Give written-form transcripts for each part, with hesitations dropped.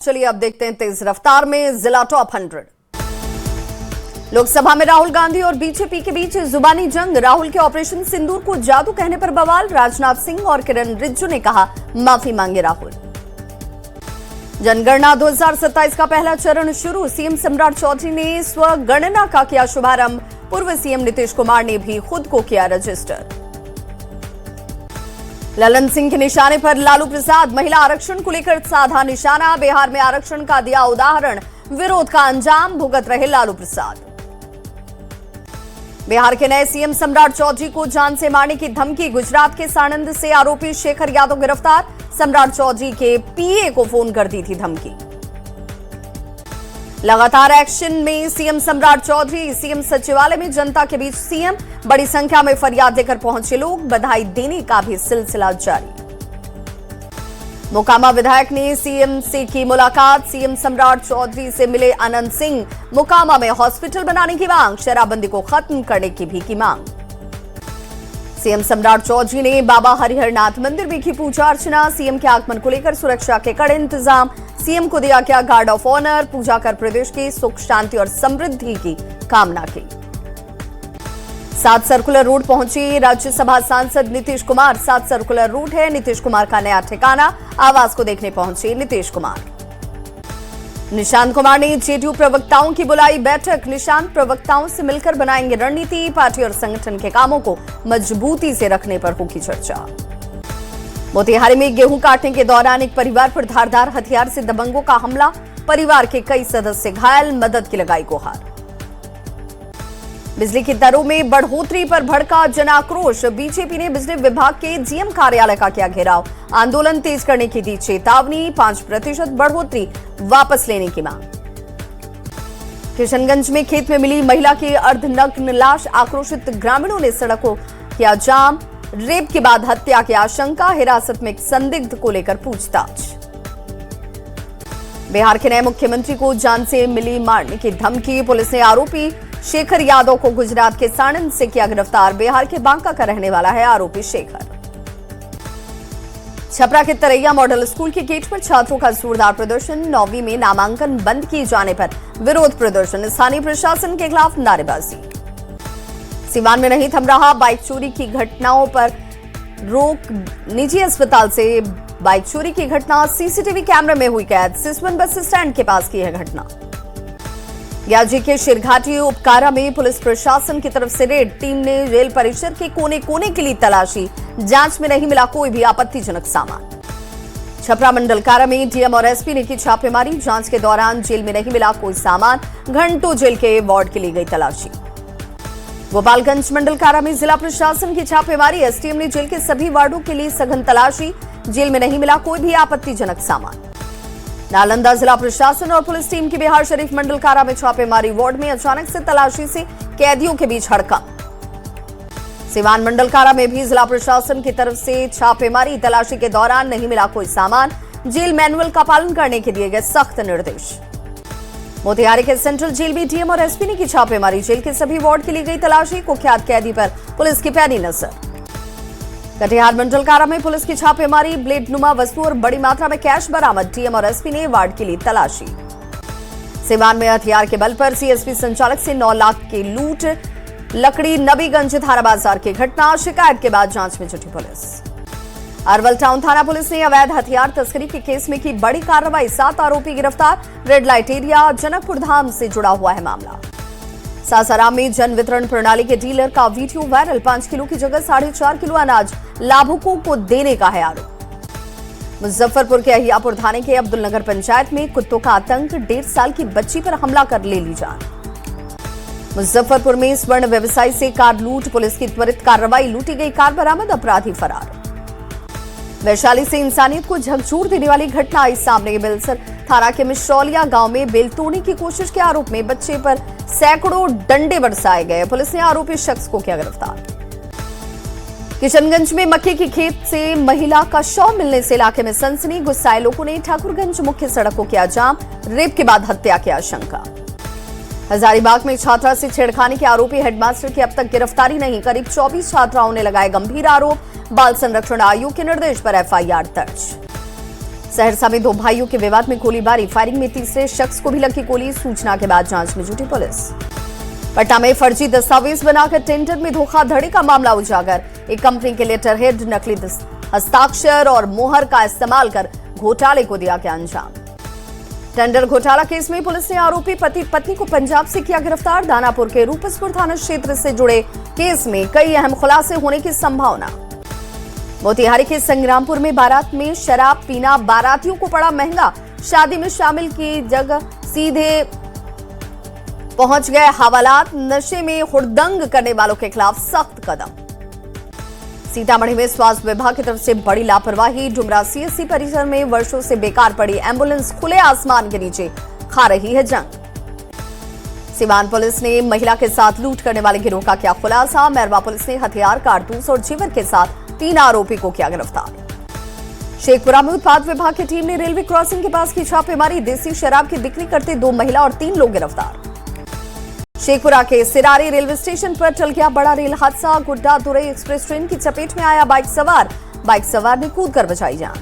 चलिए अब देखते हैं तेज रफ्तार में जिला टॉप 100। लोकसभा में राहुल गांधी और बीजेपी के बीच जुबानी जंग। राहुल के ऑपरेशन सिंदूर को जादू कहने पर बवाल। राजनाथ सिंह और किरण रिजिजू ने कहा माफी मांगे राहुल। जनगणना 2027 का पहला चरण शुरू। सीएम सम्राट चौधरी ने स्वगणना का किया शुभारंभ। पूर्व सीएम नीतीश कुमार ने भी खुद को किया रजिस्टर। ललन सिंह के निशाने पर लालू प्रसाद। महिला आरक्षण को लेकर साधा निशाना। बिहार में आरक्षण का दिया उदाहरण। विरोध का अंजाम भुगत रहे लालू प्रसाद। बिहार के नए सीएम सम्राट चौधरी को जान से मारने की धमकी। गुजरात के साणंद से आरोपी शेखर यादव गिरफ्तार। सम्राट चौधरी के पीए को फोन कर दी थी धमकी। लगातार एक्शन में सीएम सम्राट चौधरी। सीएम सचिवालय में जनता के बीच सीएम। बड़ी संख्या में फरियाद लेकर पहुंचे लोग। बधाई देने का भी सिलसिला जारी। मोकामा विधायक ने सीएम से की मुलाकात। सीएम सम्राट चौधरी से मिले अनंत सिंह। मोकामा में हॉस्पिटल बनाने की मांग। शराबबंदी को खत्म करने की भी की मांग। सीएम सम्राट चौधरी ने बाबा हरिहरनाथ मंदिर में की पूजा अर्चना। सीएम के आगमन को लेकर सुरक्षा के कड़े इंतजाम। सीएम को दिया गया गार्ड ऑफ ऑनर। पूजा कर प्रदेश की सुख शांति और समृद्धि की कामना की। 7 सर्कुलर रोड पहुंचे राज्यसभा सांसद नीतीश कुमार। 7 सर्कुलर रोड है नीतीश कुमार का नया ठिकाना। आवास को देखने पहुंचे नीतीश कुमार। निशांत कुमार ने जेडीयू प्रवक्ताओं की बुलाई बैठक। निशांत प्रवक्ताओं से मिलकर बनाएंगे रणनीति। पार्टी और संगठन के कामों को मजबूती से रखने पर होगी चर्चा। मोतिहारी में गेहूं काटने के दौरान एक परिवार पर धारदार हथियार से दबंगों का हमला। परिवार के कई सदस्य घायल। मदद की लगाई गुहार। बिजली की दरों में बढ़ोतरी पर भड़का जन आक्रोश। बीजेपी ने बिजली विभाग के जीएम कार्यालय का किया घेराव। आंदोलन तेज करने की दी चेतावनी। 5% बढ़ोतरी वापस लेने की मांग। किशनगंज में खेत में मिली महिला की अर्धनग्न लाश। आक्रोशित ग्रामीणों ने सड़कों किया जाम। रेप के बाद हत्या की आशंका। हिरासत में एक संदिग्ध को लेकर पूछताछ। बिहार के नए मुख्यमंत्री को जान से मिली मारने की धमकी। पुलिस ने आरोपी शेखर यादव को गुजरात के साणंद से किया गिरफ्तार। बिहार के बांका का रहने वाला है आरोपी शेखर। छपरा के तरैया मॉडल स्कूल के गेट पर छात्रों का जोरदार प्रदर्शन। 9वीं में नामांकन बंद किए जाने पर विरोध प्रदर्शन। स्थानीय प्रशासन के खिलाफ नारेबाजी। सीवान में नहीं थम रहा बाइक चोरी की घटनाओं पर रोक। निजी अस्पताल से बाइक चोरी की घटना सीसीटीवी कैमरे में हुई कैद। सिसवन बस स्टैंड के पास की है घटना। ग्याजी के शिरघाटी उपकारा में पुलिस प्रशासन की तरफ से रेड। टीम ने रेल परिसर के कोने कोने के लिए तलाशी। जांच में नहीं मिला कोई भी आपत्तिजनक सामान। छपरा मंडल कारा में डीएम और एसपी ने की छापेमारी। जांच के दौरान जेल में नहीं मिला कोई सामान। घंटों जेल के वार्ड के लिए गई तलाशी। गोपालगंज मंडल कारा में जिला प्रशासन की छापेमारी। एसडीएम ने जेल के सभी वार्डों के लिए सघन तलाशी। जेल में नहीं मिला कोई भी आपत्तिजनक सामान। नालंदा जिला प्रशासन और पुलिस टीम की बिहार शरीफ मंडल कारा में छापेमारी। वार्ड में अचानक से तलाशी से कैदियों के बीच हड़कंप। सीवान मंडल कारा में भी जिला प्रशासन की तरफ से छापेमारी। तलाशी के दौरान नहीं मिला कोई सामान। जेल मैनुअल का पालन करने के दिए गए सख्त निर्देश। मोतिहारी के सेंट्रल जेल में डीएम और एसपी ने की छापेमारी। जेल के सभी वार्ड के लिए गई तलाशी। कुख्यात कैदी पर पुलिस की पैनी नजर। कटिहार मंडल कारा में पुलिस की छापेमारी। ब्लेड नुमा वस्तु और बड़ी मात्रा में कैश बरामद। डीएम और एसपी ने वार्ड के लिए तलाशी। सीवान में हथियार के बल पर सीएसपी संचालक से 9 लाख की लूट। लकड़ी नबीगंज थाना बाजार की घटना। शिकायत के बाद जांच में जुटी पुलिस। अरवल टाउन थाना पुलिस ने अवैध हथियार तस्करी के केस में की बड़ी कार्रवाई। 7 आरोपी गिरफ्तार। Red light area Janakpur Dham से जुड़ा हुआ है मामला। सासाराम में जन वितरण प्रणाली के डीलर का वीडियो वायरल। 5 किलो की जगह 4.5 किलो अनाज लाभुकों को देने का है आरोप। मुजफ्फरपुर के अहियापुर थाने के अब्दुल नगर पंचायत में कुत्तों का आतंक। 1.5 साल की बच्ची पर हमला कर ले ली जान। मुजफ्फरपुर में स्वर्ण व्यवसायी से कार लूट। पुलिस की त्वरित कार्रवाई। लूटी गई कार बरामद। अपराधी फरार। वैशाली से इंसानियत को झकझोर देने वाली घटना आई सामने। बेलसर थाना के मिश्रौलिया गांव में बेल तोड़ने की कोशिश के आरोप में बच्चे पर सैकड़ों डंडे बरसाए गए। पुलिस ने आरोपी शख्स को किया गिरफ्तार। किशनगंज में मक्के की खेत से महिला का शव मिलने से इलाके में सनसनी। गुस्साए लोगों ने ठाकुरगंज मुख्य सड़क को किया जाम। रेप के बाद हत्या की आशंका। हजारीबाग में छात्रा से छेड़खानी के आरोपी हेडमास्टर की अब तक गिरफ्तारी नहीं। करीब 24 छात्राओं ने लगाए गंभीर आरोप। बाल संरक्षण आयोग के निर्देश पर एफआईआर दर्ज। सहरसा में दो भाइयों के विवाद में गोलीबारी, फायरिंग में तीसरे शख्स को भी लगी गोली। सूचना के बाद जांच में जुटी पुलिस। पटना में फर्जी दस्तावेज बनाकर टेंडर में धोखाधड़ी का मामला उजागर। एक कंपनी के लेटर हेड, नकली हस्ताक्षर और मोहर का इस्तेमाल कर घोटाले को दिया गया अंजाम। टेंडर घोटाला केस में पुलिस ने आरोपी पति पत्नी को पंजाब से किया गिरफ्तार। दानापुर के रूपसपुर थाना क्षेत्र से जुड़े केस में कई अहम खुलासे होने की संभावना। मोतिहारी के संग्रामपुर में बारात में शराब पीना बारातियों को पड़ा महंगा। शादी में शामिल की जगह सीधे पहुंच गए हवालात। नशे में हुड़दंग करने वालों के खिलाफ सख्त कदम। सीतामढ़ी में स्वास्थ्य विभाग की तरफ से बड़ी लापरवाही। डुमरा सीएससी परिसर में वर्षों से बेकार पड़ी एम्बुलेंस खुले आसमान के नीचे खा रही है जंग। सीवान पुलिस ने महिला के साथ लूट करने वाले गिरोह का किया खुलासा। मैरवा पुलिस ने हथियार, कारतूस और जेवर के साथ 3 आरोपी को किया गिरफ्तार। शेखपुरा में उत्पाद विभाग की टीम ने रेलवे क्रॉसिंग के पास की छापेमारी। देसी शराब की बिक्री करते 2 महिला और 3 लोग गिरफ्तार। शेखपुरा के सिरारी रेलवे स्टेशन पर टल गया बड़ा रेल हादसा। गुड्डा दुरई एक्सप्रेस ट्रेन की चपेट में आया बाइक सवार ने कूदकर बचाई जान।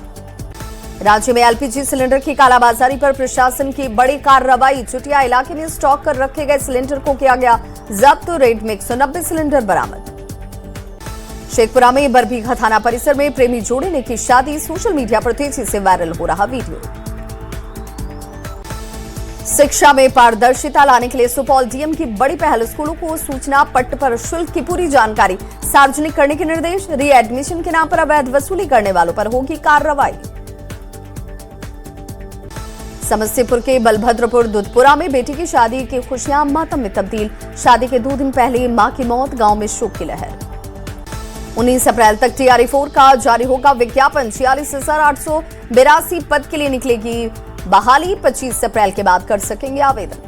राज्य में एलपीजी सिलेंडर की कालाबाजारी पर प्रशासन की बड़ी कार्रवाई। चुटिया इलाके में स्टॉक कर रखे गए सिलेंडर को किया गया जब्त। रेट में 190 सिलेंडर बरामद। शेखपुरा में बरबीघा थाना परिसर में प्रेमी जोड़े ने की शादी। सोशल मीडिया पर तेजी से वायरल हो रहा वीडियो। शिक्षा में पारदर्शिता लाने के लिए सुपौल डीएम की बड़ी पहल। स्कूलों को सूचना पट्ट पर शुल्क की पूरी जानकारी सार्वजनिक करने के निर्देश। रीएडमिशन के नाम पर अवैध वसूली करने वालों पर होगी कार्रवाई। समस्तीपुर के बलभद्रपुर दुधपुरा में बेटी की शादी की खुशियां मातम में तब्दील। शादी के 2 दिन पहले मां की मौत, गांव में शोक की लहर। 19 अप्रैल तक TRE4 का जारी होगा विज्ञापन। 46,882 पद के लिए निकलेगी बहाली। 25 अप्रैल के बाद कर सकेंगे आवेदन।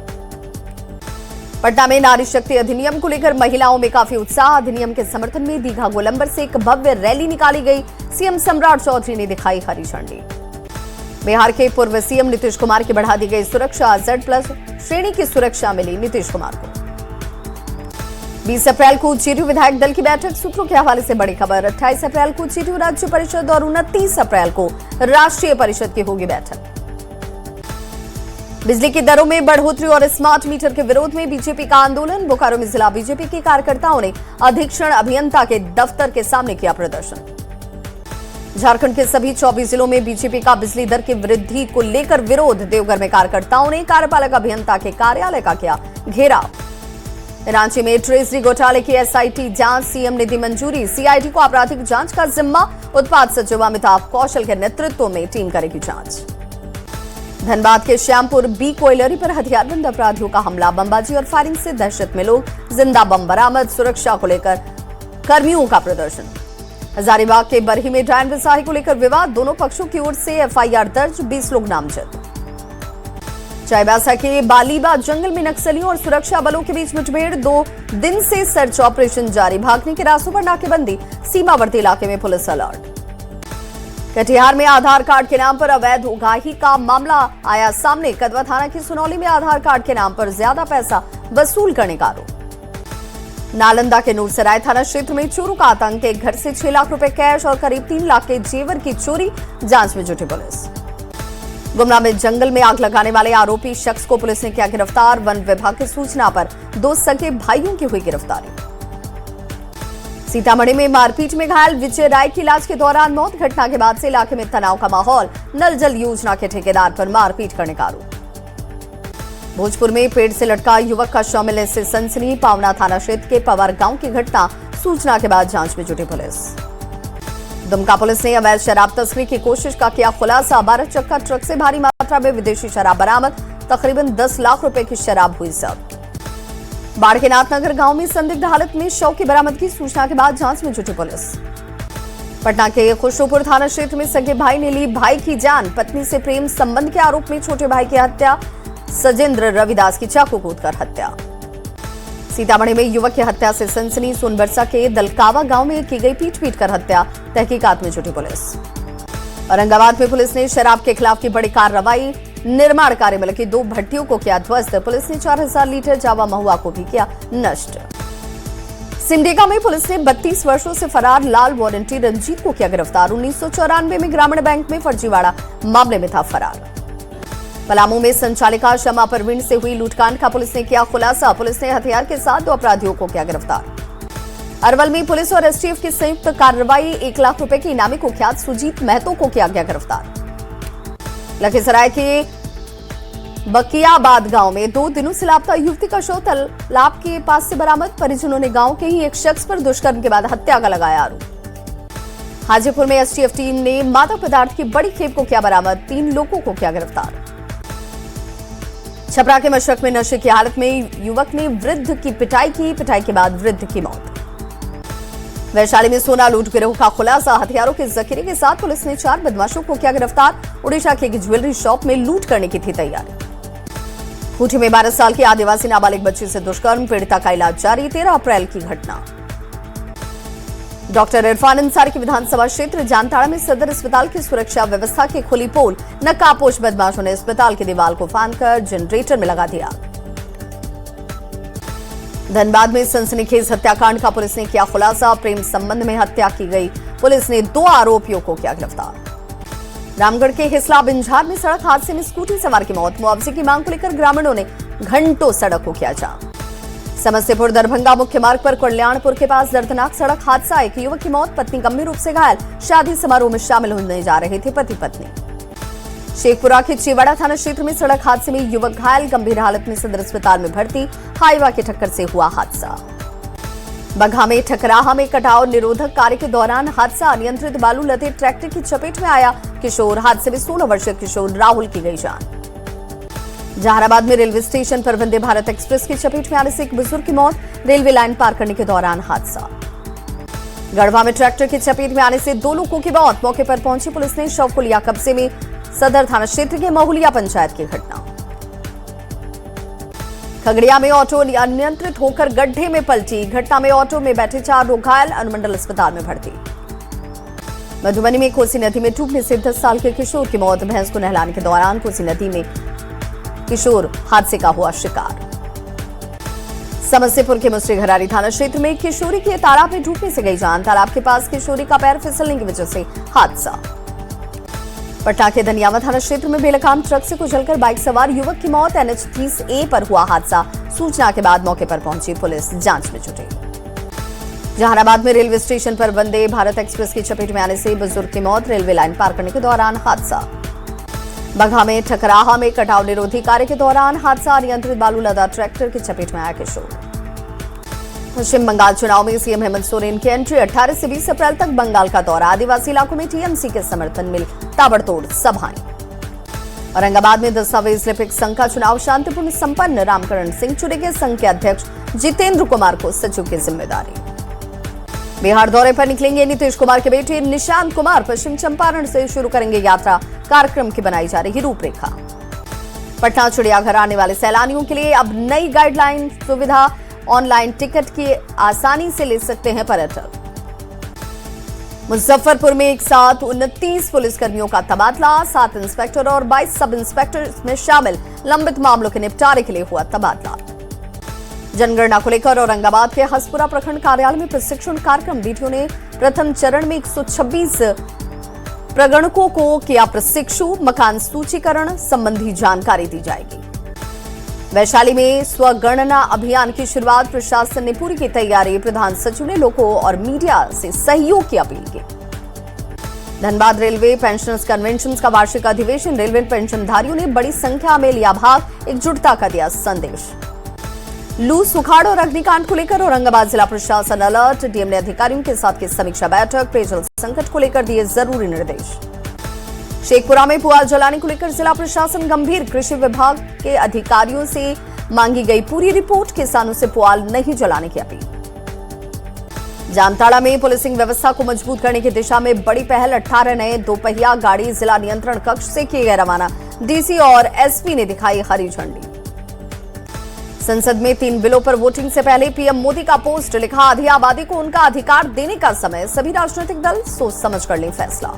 पटना में नारी शक्ति अधिनियम को लेकर महिलाओं में काफी उत्साह। अधिनियम के समर्थन में दीघा गोलंबर से एक भव्य रैली निकाली गई। सीएम सम्राट चौधरी ने दिखाई हरी झंडी। बिहार के पूर्व सीएम नीतीश कुमार की बढ़ा दी गई सुरक्षा। Z+ श्रेणी की सुरक्षा मिली नीतीश कुमार को। 20 अप्रैल को जेडीयू विधायक दल की बैठक। सूत्रों के हवाले से बड़ी खबर। 28 अप्रैल को जेडीयू राज्य परिषद और 29 अप्रैल को राष्ट्रीय परिषद की होगी बैठक। बिजली की दरों में बढ़ोतरी और स्मार्ट मीटर के विरोध में बीजेपी का आंदोलन। बोकारो में जिला बीजेपी के कार्यकर्ताओं ने अधीक्षण अभियंता के दफ्तर के सामने किया प्रदर्शन। झारखंड के सभी 24 जिलों में बीजेपी का बिजली दर की वृद्धि को लेकर विरोध। देवघर में कार्यकर्ताओं ने कार्यपालक अभियंता के कार्यालय का किया घेराव। रांची में ट्रेजरी घोटाले की SIT जांच। सीएम ने दी मंजूरी। सीआईडी को आपराधिक जांच का जिम्मा। उत्पाद सचिव अमिताभ कौशल के नेतृत्व में टीम करेगी जांच। धनबाद के श्यामपुर B कोयलरी पर हथियारबंद अपराधियों का हमला। बमबाजी और फायरिंग से दहशत में लोग। जिंदा बम बरामद। सुरक्षा को लेकर कर्मियों का प्रदर्शन। हजारीबाग के बरही में डायन बिसाही को लेकर विवाद। दोनों पक्षों की ओर से FIR दर्ज। 20 लोग नामजद। चाईबासा के बालीबा जंगल में नक्सलियों और सुरक्षा बलों के बीच मुठभेड़। 2 दिन से सर्च ऑपरेशन जारी। भागने के रास्तों पर नाकेबंदी। सीमावर्ती इलाके में पुलिस अलर्ट। कटिहार में आधार कार्ड के नाम पर अवैध उगाही का मामला आया सामने। कदवा थाना की सुनौली में आधार कार्ड के नाम पर ज्यादा पैसा वसूल करने का आरोप। नालंदा के नूरसराय थाना क्षेत्र में चोरों का आतंक। एक घर से 6 लाख रुपए कैश और करीब 3 लाख के जेवर की चोरी। जांच में जुटी पुलिस। गुमला में जंगल में आग लगाने वाले आरोपी शख्स को पुलिस ने किया गिरफ्तार। वन विभाग की सूचना पर 2 सगे भाइयों की हुई गिरफ्तारी। सीतामढ़ी में मारपीट में घायल विजय राय की इलाज के दौरान मौत। घटना के बाद से इलाके में तनाव का माहौल। नल जल योजना के ठेकेदार पर मारपीट करने का आरोप। भोजपुर में पेड़ से लटका युवक का शव मिलने से सनसनी। पावना थाना क्षेत्र के पवार गांव की घटना। सूचना के बाद जांच में जुटी पुलिस। दुमका पुलिस ने अवैध शराब तस्करी की कोशिश का किया खुलासा। 12 चक्का ट्रक से भारी मात्रा में विदेशी शराब बरामद। तकरीबन 10 लाख रुपए की शराब हुई जब्त। बाढ़ के नाथनगर गांव में संदिग्ध हालत में शव की बरामदगी। सूचना के बाद जांच में जुटी पुलिस। पटना के खुशरूपुर थाना क्षेत्र में सगे भाई ने ली भाई की जान। पत्नी से प्रेम संबंध के आरोप में छोटे भाई की हत्या। सजेंद्र रविदास की चाकू कूदकर हत्या। सीतामढ़ी में युवक की हत्या से सनसनी। सोनबरसा के दलकावा गांव में की गई पीट कर हत्या। तहकीकात में जुटी पुलिस। औरंगाबाद में पुलिस ने शराब के खिलाफ की बड़ी कार्रवाई। निर्माण कार्य में लगी 2 भट्टियों को किया ध्वस्त। पुलिस ने 4000 लीटर जावा महुआ को भी किया नष्ट। सिमडेगा में पुलिस ने 32 वर्षों से फरार लाल वारंटी रंजीत को किया गिरफ्तार। 1994 में ग्रामीण बैंक में फर्जीवाड़ा मामले में था फरार। पलामू में संचालिका शमा परवीन से हुई लूटकांड का पुलिस ने किया खुलासा। पुलिस ने हथियार के साथ 2 अपराधियों को किया गिरफ्तार। अरवल में पुलिस और एसटीएफ की संयुक्त कार्रवाई। 1 लाख रुपए के इनामी कुख्यात सुजीत महतो को किया गया गिरफ्तार। लखीसराय के बकियाबाद गांव में 2 दिनों से लापता युवती का शव तालाब के पास से बरामद। परिजनों ने गांव के ही एक शख्स पर दुष्कर्म के बाद हत्या का लगाया आरोप। हाजीपुर में एसटीएफ टीम ने मादक पदार्थ की बड़ी खेप को किया बरामद। 3 लोगों को किया गिरफ्तार। छपरा के मशरक में नशे की हालत में युवक ने वृद्ध की पिटाई की। पिटाई के बाद वृद्ध की मौत। वैशाली में सोना लूट गिरोह का खुलासा। हथियारों के जखीरे के साथ पुलिस ने 4 बदमाशों को किया गिरफ्तार। उड़ीसा की एक ज्वेलरी शॉप में लूट करने की थी तैयारी। खूंटी में 12 साल की आदिवासी नाबालिग बच्ची से दुष्कर्म। पीड़िता का इलाज जारी। 13 अप्रैल की घटना। डॉक्टर इरफान अंसारी की विधानसभा क्षेत्र जामताड़ा में सदर अस्पताल की सुरक्षा व्यवस्था की खुली पोल। नकाबपोश बदमाशों ने अस्पताल की दीवार को फांदकर जनरेटर में लगा दिया। धनबाद में सनसनीखेज हत्याकांड का पुलिस ने किया खुलासा। प्रेम संबंध में हत्या की गई। पुलिस ने 2 आरोपियों को किया गिरफ्तार। रामगढ़ के हिसला बिंझार में सड़क हादसे में स्कूटी सवार की मौत। मुआवजे की मांग को लेकर ग्रामीणों ने घंटों सड़क को किया जाम। समस्तीपुर दरभंगा मुख्य मार्ग पर कल्याणपुर के पास दर्दनाक सड़क हादसा। एक युवक की मौत, पत्नी गंभीर रूप से घायल। शादी समारोह में शामिल होने जा रहे थे पति पत्नी। शेखपुरा के चिवाड़ा थाना क्षेत्र में सड़क हादसे में युवक घायल, गंभीर हालत में सदर अस्पताल में भर्ती। हाईवा की टक्कर से हुआ हादसा। बगहा में ठकराहा में कटाव निरोधक कार्य के दौरान हादसा। अनियंत्रित बालू लदे ट्रैक्टर की चपेट में आया किशोर। हादसे में 16 वर्षीय किशोर राहुल की गई जान। जहानाबाद में रेलवे स्टेशन पर वंदे भारत एक्सप्रेस की चपेट में आने से एक बुजुर्ग की मौत। रेलवे लाइन पार करने के दौरान हादसा। गढ़वा में ट्रैक्टर की चपेट में आने से 2 लोगों की मौत। मौके पर पहुंची पुलिस ने शव को लिया कब्जे में। सदर थाना क्षेत्र के महुलिया पंचायत की घटना। खगड़िया में ऑटो अनियंत्रित होकर गड्ढे में पलटी। घटना में ऑटो में बैठे 4 लोग घायल, अनुमंडल अस्पताल में भर्ती। मधुबनी में कोसी नदी में डूबने से 10 साल के किशोर की मौत। भैंस को नहलाने के दौरान कोसी नदी में किशोर हादसे का हुआ शिकार। समस्तीपुर के मुसरीघरारी थाना क्षेत्र में किशोरी की तालाब में डूबने से गई जान। तालाब के पास किशोरी का पैर फिसलने की वजह से हादसा। पटना के धनियावा थाना क्षेत्र में बेलगाम ट्रक से कुचलकर बाइक सवार युवक की मौत। NH 30A पर हुआ हादसा। सूचना के बाद मौके पर पहुंची पुलिस जांच में जुटी। जहानाबाद में रेलवे स्टेशन पर वंदे भारत एक्सप्रेस की चपेट में आने से बुजुर्ग की मौत। रेलवे लाइन पार करने के दौरान हादसा। बगहा में ठकराहा में कटाव निरोधी कार्य के दौरान हादसा। अनियंत्रित बालू लदा ट्रैक्टर की चपेट में आया किशोर। पश्चिम बंगाल चुनाव में सीएम हेमंत सोरेन की एंट्री। 18 से 20 अप्रैल तक बंगाल का दौरा। आदिवासी इलाकों में टीएमसी के समर्थन में ताबड़तोड़ सभाएं। औरंगाबाद में दस्तावेज लिपिक संघ का चुनाव शांतिपूर्ण संपन्न। रामकरण सिंह चुनेंगे संघ के अध्यक्ष। जितेंद्र कुमार को सचिव की जिम्मेदारी। बिहार दौरे पर निकलेंगे नीतीश कुमार के बेटे निशांत कुमार। पश्चिम चंपारण से शुरू करेंगे यात्रा। कार्यक्रम की बनाई जा रही रूपरेखा। पटना चिड़ियाघर आने वाले सैलानियों के लिए अब नई गाइडलाइन सुविधा। ऑनलाइन टिकट की आसानी से ले सकते हैं पर्यटक। मुजफ्फरपुर में एक साथ 29 पुलिसकर्मियों का तबादला। 7 इंस्पेक्टर और 22 सब इंस्पेक्टर में शामिल। लंबित मामलों के निपटारे के लिए हुआ तबादला। जनगणना को लेकर औरंगाबाद के हसपुरा प्रखंड कार्यालय में प्रशिक्षण कार्यक्रम। वीडियो ने प्रथम चरण में 126 प्रगणकों को किया प्रशिक्षु। मकान सूचीकरण संबंधी जानकारी दी जाएगी। वैशाली में स्वगणना अभियान की शुरुआत। प्रशासन ने पूरी की तैयारी। प्रधान सचिव ने लोगों और मीडिया से सहयोग की अपील की। धनबाद रेलवे पेंशनर्स कन्वेंशन का वार्षिक अधिवेशन। रेलवे पेंशनधारियों ने बड़ी संख्या में लिया भाग। एकजुटता का दिया संदेश। लू, सुखाड़ और अग्निकांड को लेकर औरंगाबाद जिला प्रशासन अलर्ट। डीएम ने अधिकारियों के साथ की समीक्षा बैठक। पेयजल संकट को लेकर दिए जरूरी निर्देश। शेखपुरा में पुआल जलाने को लेकर जिला प्रशासन गंभीर। कृषि विभाग के अधिकारियों से मांगी गई पूरी रिपोर्ट। किसानों से पुआल नहीं जलाने की अपील। जामताड़ा में पुलिसिंग व्यवस्था को मजबूत करने की दिशा में बड़ी पहल। 18 नए दोपहिया गाड़ी जिला नियंत्रण कक्ष से किए गए रवाना। डीसी और एसपी ने दिखाई हरी झंडी। संसद में 3 बिलों पर वोटिंग से पहले पीएम मोदी का पोस्ट। लिखा, आधी आबादी को उनका अधिकार देने का समय। सभी राजनीतिक दल सोच समझ कर लें फैसला।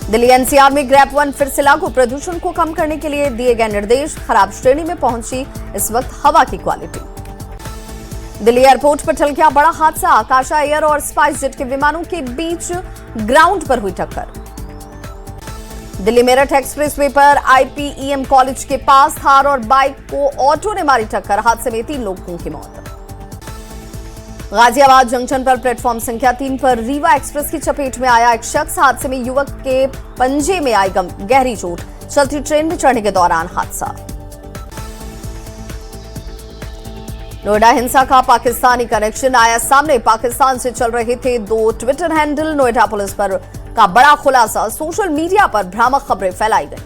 दिल्ली एनसीआर में ग्रैप 1 फिर से लागू। प्रदूषण को कम करने के लिए दिए गए निर्देश। खराब श्रेणी में पहुंची इस वक्त हवा की क्वालिटी। दिल्ली एयरपोर्ट पर टल गया बड़ा हादसा। आकाशा एयर और स्पाइस जेट के विमानों के बीच ग्राउंड पर हुई टक्कर। दिल्ली मेरठ एक्सप्रेसवे पर आईपीईएम कॉलेज के पास थार और बाइक को ऑटो ने मारी टक्कर। हादसे में 3 लोगों की मौत। गाजियाबाद जंक्शन पर प्लेटफॉर्म संख्या 3 पर रीवा एक्सप्रेस की चपेट में आया एक शख्स। हादसे में युवक के पंजे में आई गहरी चोट। चलती ट्रेन में चढ़ने के दौरान हादसा। नोएडा हिंसा का पाकिस्तानी कनेक्शन आया सामने। पाकिस्तान से चल रहे थे 2 ट्विटर हैंडल। नोएडा पुलिस पर का बड़ा खुलासा। सोशल मीडिया पर भ्रामक खबरें फैलाई गई।